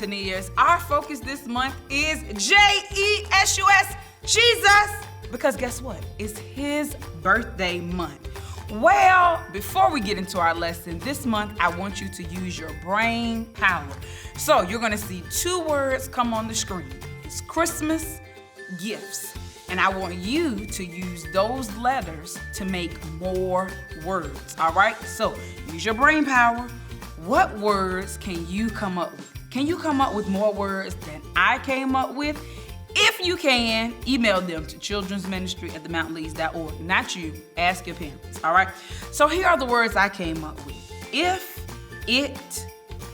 Mountaineers. Our focus this month is J-E-S-U-S, Jesus, because guess what? It's his birthday month. Well, before we get into our lesson, this month I want you to use your brain power. So you're gonna see two words come on the screen. It's Christmas, gifts. And I want you to use those letters to make more words, all right? So use your brain power. What words can you come up with? Can you come up with more words than I came up with? If you can, email them to childrensministry@themountainleads.org. Not you, ask your parents, all right? So here are the words I came up with. If, it,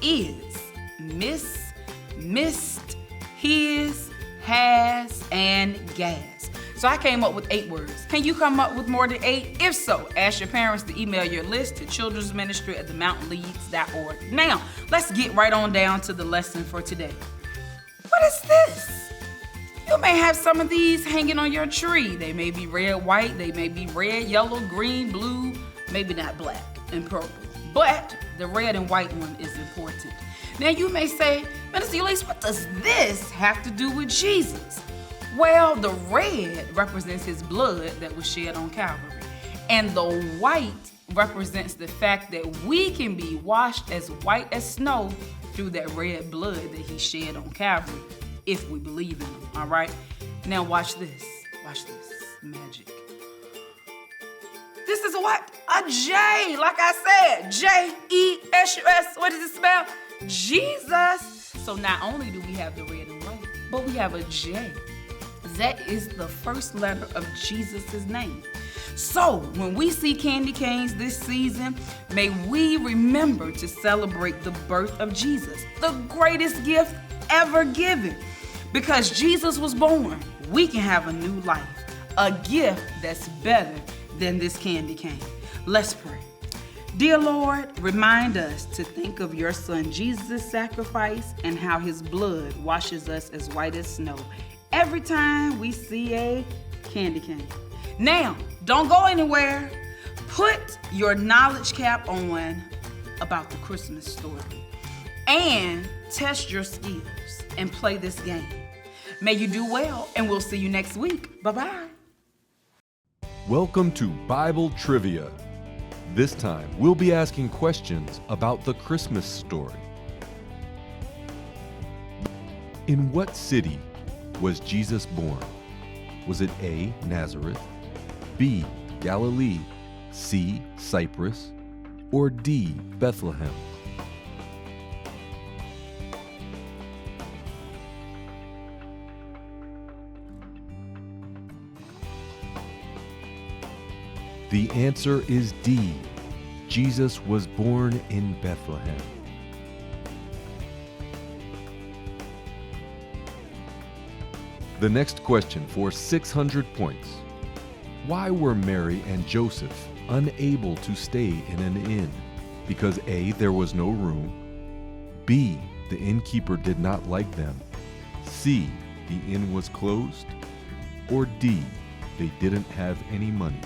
is, miss, missed, his, has, and gas. So I came up with 8 words. Can you come up with more than 8? If so, ask your parents to email your list to childrensministry@themountainleads.org. Now, let's get right on down to the lesson for today. What is this? You may have some of these hanging on your tree. They may be red, white, they may be red, yellow, green, blue, maybe not black and purple. But the red and white one is important. Now you may say, Minister Ulysses, what does this have to do with Jesus? Well, the red represents his blood that was shed on Calvary. And the white represents the fact that we can be washed as white as snow through that red blood that he shed on Calvary, if we believe in him, all right? Now watch this. Watch this. Magic. This is a what? A J, like I said. J-E-S-U-S. What does it spell? Jesus. So not only do we have the red and white, but we have a J. That is the first letter of Jesus' name. So when we see candy canes this season, may we remember to celebrate the birth of Jesus, the greatest gift ever given. Because Jesus was born, we can have a new life, a gift that's better than this candy cane. Let's pray. Dear Lord, remind us to think of your son Jesus' sacrifice and how his blood washes us as white as snow every time we see a candy cane. Now, don't go anywhere. Put your knowledge cap on about the Christmas story and test your skills and play this game. May you do well, and we'll see you next week. Bye-bye. Welcome to Bible Trivia. This time, we'll be asking questions about the Christmas story. In what city was Jesus born? Was it A, Nazareth, B, Galilee, C, Cyprus, or D, Bethlehem? The answer is D. Jesus was born in Bethlehem. The next question for 600 points. Why were Mary and Joseph unable to stay in an inn? Because A, there was no room, B, the innkeeper did not like them, C, the inn was closed, or D, they didn't have any money.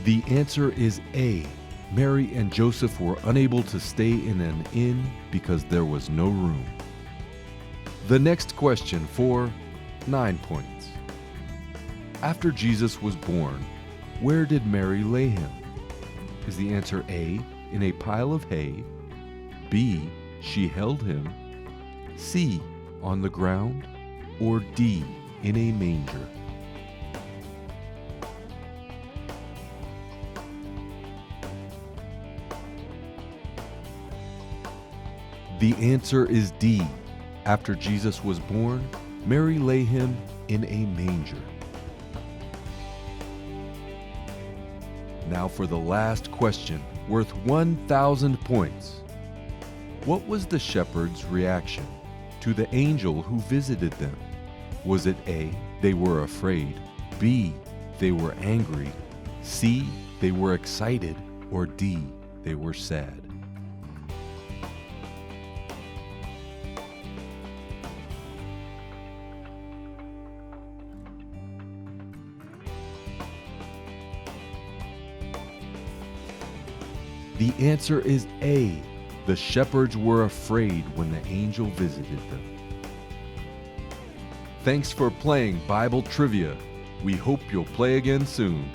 The answer is A. Mary and Joseph were unable to stay in an inn because there was no room. The next question for 9 points. After Jesus was born, where did Mary lay him? Is the answer A, in a pile of hay, B, she held him, C, on the ground, or D, in a manger? The answer is D. After Jesus was born, Mary lay him in a manger. Now for the last question, worth 1,000 points. What was the shepherds' reaction to the angel who visited them? Was it A, they were afraid, B, they were angry, C, they were excited, or D, they were sad? The answer is A. The shepherds were afraid when the angel visited them. Thanks for playing Bible Trivia. We hope you'll play again soon.